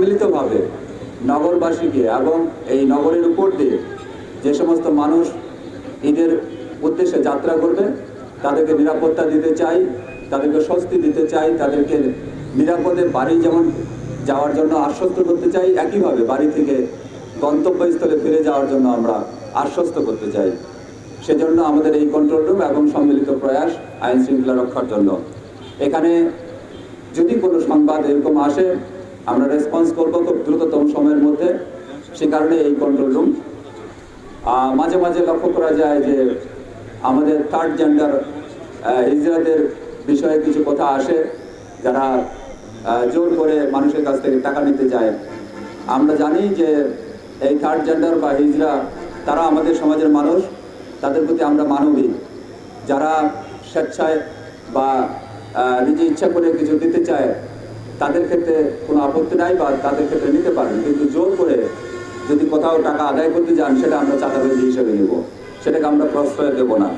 সম্মিলিতভাবে নগরবাসীকে এবং এই নগরের উপর দিয়ে যে সমস্ত মানুষ ঈদের উদ্দেশ্যে যাত্রা করবে তাদেরকে নিরাপত্তা দিতে চাই, তাদেরকে স্বস্তি দিতে চাই, তাদেরকে নিরাপদে বাড়ি যেমন যাওয়ার জন্য আশ্বস্ত করতে চাই, একইভাবে বাড়ি থেকে গন্তব্যস্থলে ফিরে যাওয়ার জন্য আমরা আশ্বস্ত করতে চাই। সেজন্য আমাদের এই কন্ট্রোল রুম এবং সম্মিলিত প্রয়াস আইন শৃঙ্খলা রক্ষার জন্য। এখানে যদি কোনো সংবাদ এরকম আসে আমরা রেসপন্স করব খুব দ্রুততম সময়ের মধ্যে, সে কারণে এই কন্ট্রোল রুম। মাঝে মাঝে লক্ষ্য করা যায় যে আমাদের থার্ড জেন্ডার হিজড়াদের বিষয়ে কিছু কথা আসে, যারা জোর করে মানুষের কাছ থেকে টাকা নিতে যায়। আমরা জানি যে এই থার্ড জেন্ডার বা হিজড়া তারা আমাদের সমাজের মানুষ, তাদের প্রতি আমরা মানবিক। যারা স্বেচ্ছায় বা নিজে ইচ্ছা করে কিছু দিতে চায় তাদের ক্ষেত্রে কোনো আপত্তি নাই বা তাদের ক্ষেত্রে নিতে পারেন, কিন্তু জোর করে যদি কোথাও টাকা আদায় করতে যান সেটা আমরা চাঁদাবাজি হিসেবে নেব, সেটাকে আমরা প্রশ্রয় দেব না।